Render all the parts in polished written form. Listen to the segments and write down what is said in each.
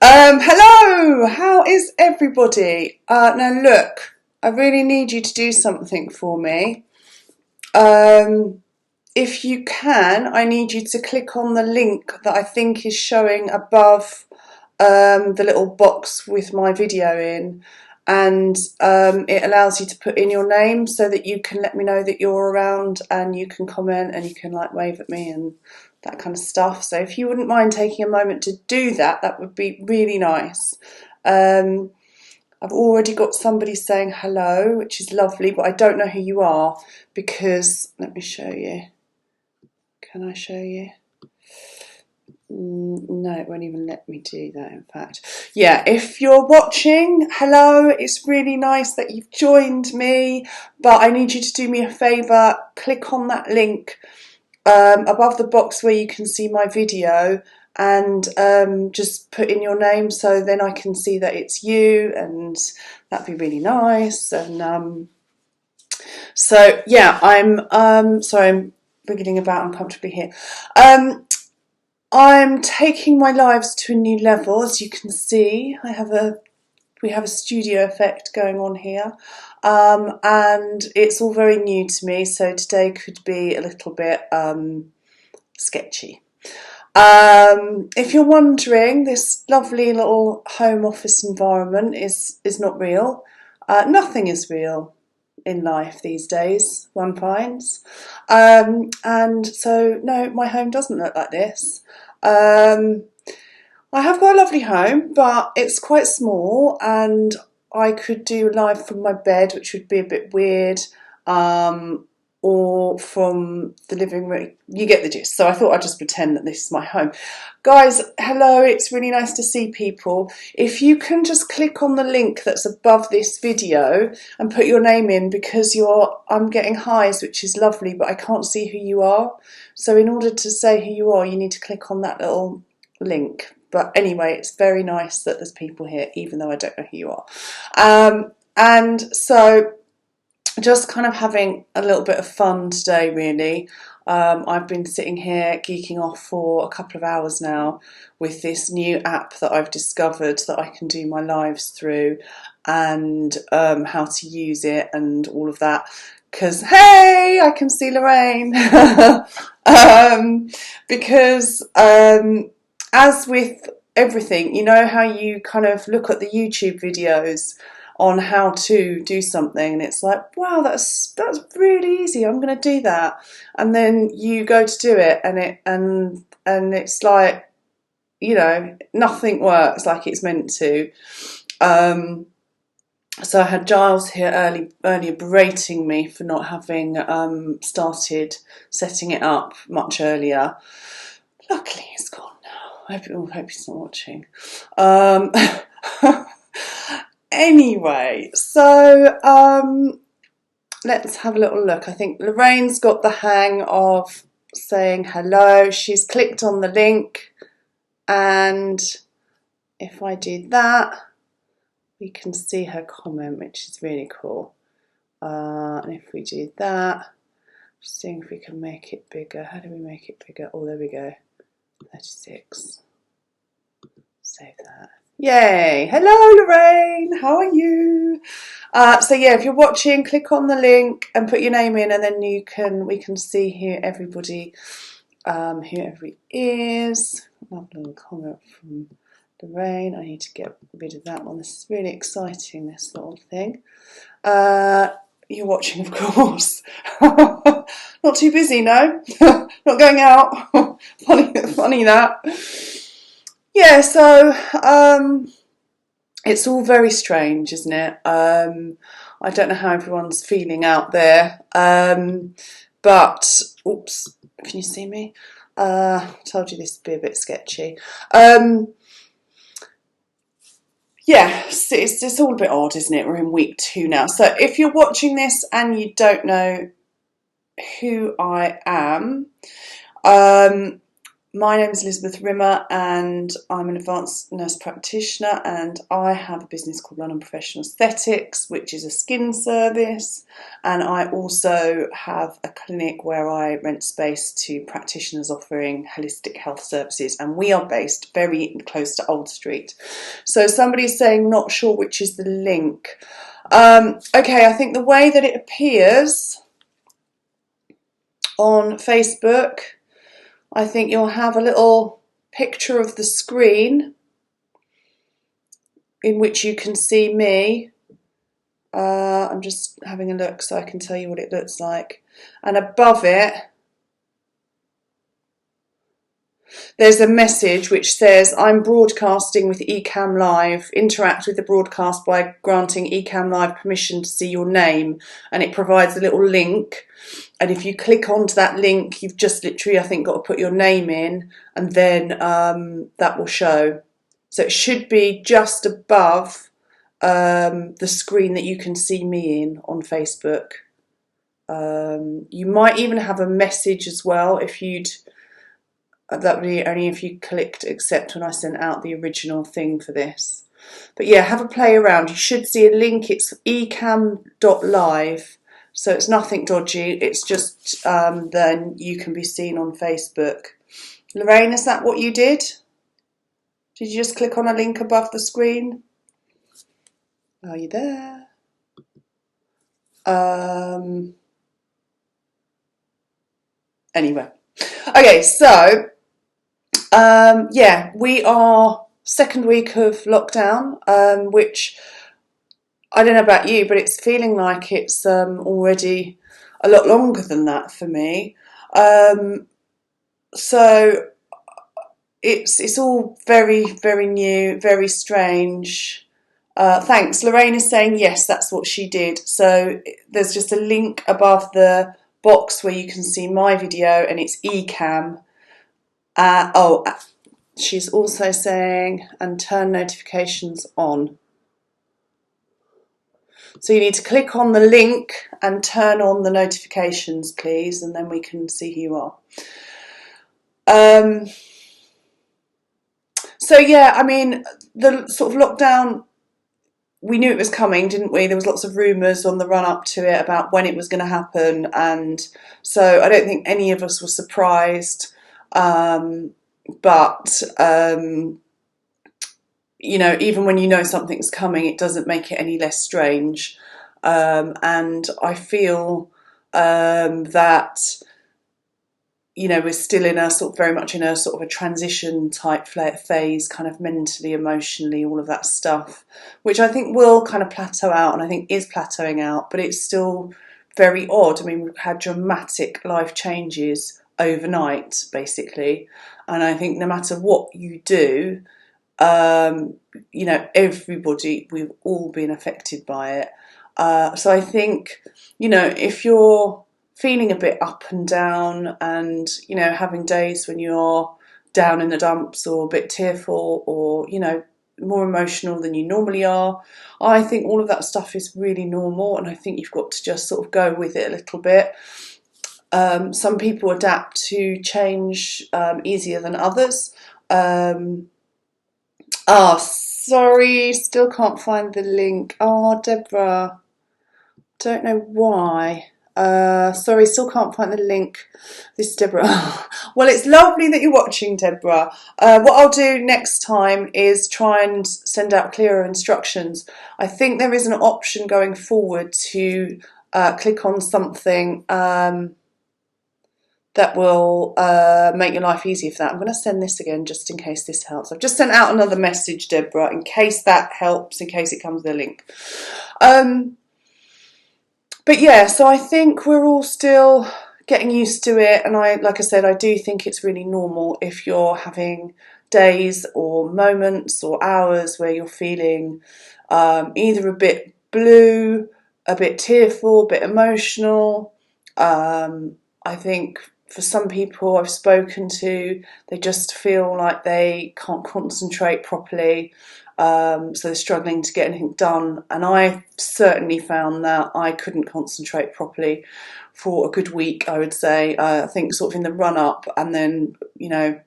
Hello, how is everybody? Now look, I really need you to do something for me. Um, if you can, I need you to click on the link that I think is showing above the little box with my video in, and it allows you to put in your name so that you can let me know that you're around and you can comment and you can like wave at me and that kind of stuff. So if you wouldn't mind taking a moment to do that, that would be really nice. Um, I've already got somebody saying hello, which is lovely, but I don't know who you are because, let me show you. Can I show you? No, it won't even let me do that, in fact. Yeah, if you're watching, hello, it's really nice that you've joined me, but I need you to do me a favour, click on that link above the box where you can see my video and just put in your name so then I can see that it's you, and that'd be really nice. And so yeah, sorry, I'm wriggling about uncomfortably here. I'm taking my lives to a new level, as you can see. We have a studio effect going on here, and it's all very new to me, so today could be a little bit sketchy. If you're wondering, this lovely little home office environment is not real. Nothing is real in life these days, one finds. And so, no, my home doesn't look like this. I have got a lovely home, but it's quite small, and I could do live from my bed, which would be a bit weird, or from the living room. You get the gist. So I thought I'd just pretend that this is my home. Guys, hello, it's really nice to see people. If you can just click on the link that's above this video and put your name in, because I'm getting highs, which is lovely, but I can't see who you are. So in order to say who you are, you need to click on that little link. But anyway, it's very nice that there's people here, even though I don't know who you are. And so just kind of having a little bit of fun today, really. I've been sitting here geeking off for a couple of hours now with this new app that I've discovered that I can do my lives through, and how to use it and all of that. Because, hey, I can see Lorraine. Because as with everything, you know how you kind of look at the YouTube videos on how to do something and it's like, wow, that's really easy, I'm going to do that, and then you go to do it and it's like, you know, nothing works like it's meant to. So I had Giles here earlier berating me for not having started setting it up much earlier. Luckily he's gone now. I hope he's not watching. Anyway, so let's have a little look. I think Lorraine's got the hang of saying hello. She's clicked on the link, and if I do that, we can see her comment, which is really cool. And if we do that, just seeing if we can make it bigger. How do we make it bigger? Oh, there we go. 36. Save that. Yay! Hello, Lorraine. How are you? So yeah, if you're watching, click on the link and put your name in, and then we can see who everybody is. Another little comment from Lorraine. I need to get rid of that one. This is really exciting, this little thing. You're watching, of course. Not too busy, no. Not going out. funny that. Yeah, so it's all very strange, isn't it? I don't know how everyone's feeling out there, but oops, can you see me? Told you this would be a bit sketchy. Yeah, it's all a bit odd, isn't it? We're in week 2 now. So if you're watching this and you don't know who I am, My name is Elizabeth Rimmer and I'm an advanced nurse practitioner, and I have a business called London Professional Aesthetics, which is a skin service, and I also have a clinic where I rent space to practitioners offering holistic health services, and we are based very close to Old Street. So somebody's saying not sure which is the link. Okay, I think the way that it appears on Facebook, I think you'll have a little picture of the screen in which you can see me. I'm just having a look so I can tell you what it looks like. And above it, there's a message which says, I'm broadcasting with Ecamm Live. Interact with the broadcast by granting Ecamm Live permission to see your name. And it provides a little link. And if you click onto that link, you've just literally, I think, got to put your name in, and then that will show. So it should be just above the screen that you can see me in on Facebook. You might even have a message as well if you'd... That would be only if you clicked accept when I sent out the original thing for this. But yeah, have a play around. You should see a link. It's ecamm.live. So it's nothing dodgy. It's just then you can be seen on Facebook. Lorraine, is that what you did? Did you just click on a link above the screen? Are you there? Anyway. Okay, so yeah, we are second week of lockdown, which I don't know about you, but it's feeling like it's already a lot longer than that for me. So it's all very, very new, very strange. Thanks. Lorraine is saying yes, that's what she did. So there's just a link above the box where you can see my video, and it's Ecamm. She's also saying, and turn notifications on. So you need to click on the link and turn on the notifications, please, and then we can see who you are. So yeah, I mean, the sort of lockdown, we knew it was coming, didn't we? There was lots of rumours on the run up to it about when it was going to happen, and so I don't think any of us were surprised. But you know, even when you know something's coming, it doesn't make it any less strange. And I feel that, you know, we're still in a sort of very much in a sort of a transition type phase, kind of mentally, emotionally, all of that stuff, which I think will kind of plateau out, and I think is plateauing out, but it's still very odd. I mean, we've had dramatic life changes overnight, basically, and I think no matter what you do, you know, everybody, we've all been affected by it. So I think, you know, if you're feeling a bit up and down, and, you know, having days when you're down in the dumps or a bit tearful, or, you know, more emotional than you normally are, I think all of that stuff is really normal, and I think you've got to just sort of go with it a little bit. Some people adapt to change easier than others. Sorry, still can't find the link. Oh, Deborah, don't know why. Sorry, still can't find the link. This is Deborah. Well, it's lovely that you're watching, Deborah. What I'll do next time is try and send out clearer instructions. I think there is an option going forward to click on something that will make your life easier for that. I'm going to send this again just in case this helps. I've just sent out another message, Deborah, in case that helps, in case it comes with a link. But yeah, so I think we're all still getting used to it, and like I said, I do think it's really normal if you're having days or moments or hours where you're feeling either a bit blue, a bit tearful, a bit emotional. I think for some people I've spoken to, they just feel like they can't concentrate properly, so they're struggling to get anything done. And I certainly found that I couldn't concentrate properly for a good week, I would say. I think sort of in the run up, and then, you know,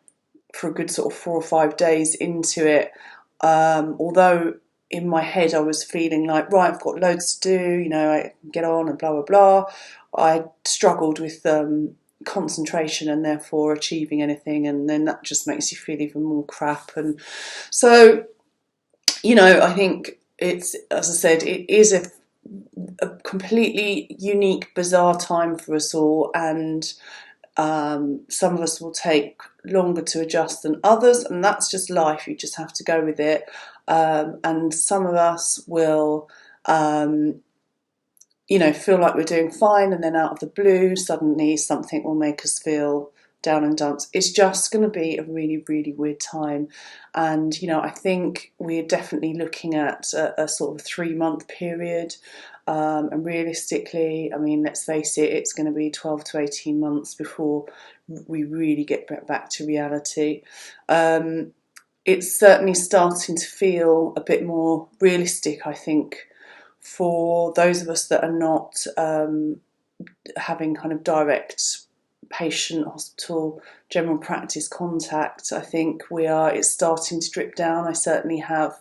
for a good sort of 4 or 5 days into it, although in my head I was feeling like, right, I've got loads to do, you know, I can get on and blah, blah, blah. I struggled with concentration and therefore achieving anything, and then that just makes you feel even more crap. And so, you know, I think it's, as I said, it is a completely unique, bizarre time for us all, and some of us will take longer to adjust than others, and that's just life. You just have to go with it. And some of us will, you know, feel like we're doing fine, and then out of the blue, suddenly something will make us feel down and dunce. It's just going to be a really, really weird time. And, you know, I think we're definitely looking at a sort of 3-month period. And realistically, I mean, let's face it, it's going to be 12 to 18 months before we really get back to reality. It's certainly starting to feel a bit more realistic, I think, for those of us that are not having kind of direct patient, hospital, general practice contact. I think it's starting to drip down. I certainly have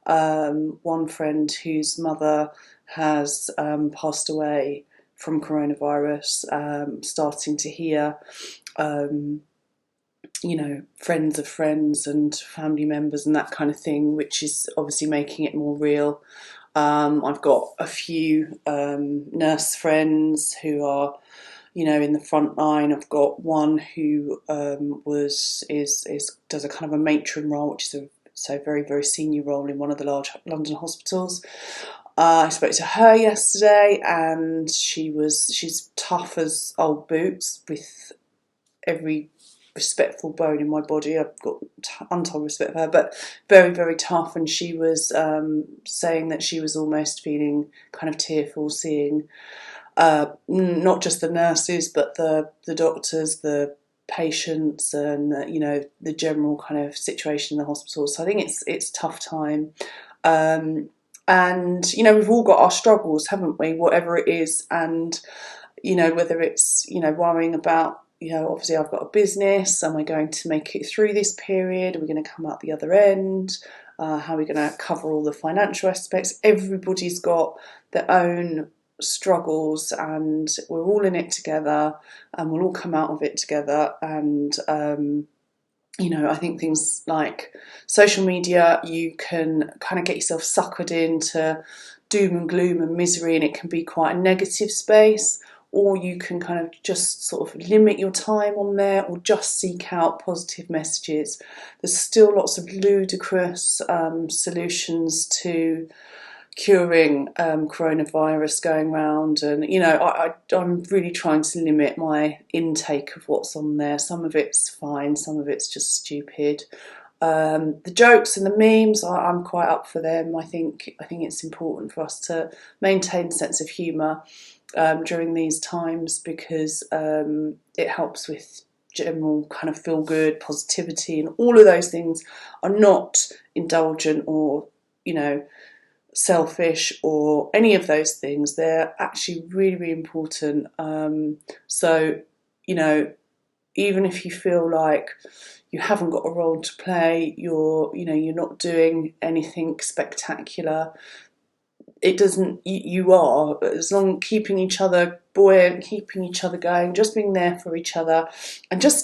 one friend whose mother has passed away from coronavirus, starting to hear, you know, friends of friends and family members and that kind of thing, which is obviously making it more real. I've got a few nurse friends who are, you know, in the front line. I've got one who does a kind of a matron role, which is a very, very senior role in one of the large London hospitals. I spoke to her yesterday, and she's tough as old boots, with every respectful bone in my body. I've got untold respect for her, but very, very tough. And she was saying that she was almost feeling kind of tearful, seeing not just the nurses, but the doctors, the patients, and you know, the general kind of situation in the hospital. So I think it's a tough time. And you know, we've all got our struggles, haven't we? Whatever it is, and you know, whether it's, you know, worrying about, you know, obviously I've got a business. Am I going to make it through this period? Are we going to come out the other end? How are we going to cover all the financial aspects? Everybody's got their own struggles, and we're all in it together, and we'll all come out of it together. And you know, I think things like social media, you can kind of get yourself suckered into doom and gloom and misery, and it can be quite a negative space. Or you can kind of just sort of limit your time on there, or just seek out positive messages. There's still lots of ludicrous solutions to curing coronavirus going around, and you know, I'm really trying to limit my intake of what's on there. Some of it's fine, some of it's just stupid. The jokes and the memes, I'm quite up for them. I think it's important for us to maintain a sense of humour during these times, because it helps with general kind of feel good, positivity, and all of those things are not indulgent or, you know, selfish or any of those things. They're actually really, really important. So, you know, even if you feel like you haven't got a role to play, you're not doing anything spectacular, it doesn't, you are, as long keeping each other buoyant, keeping each other going, just being there for each other, and just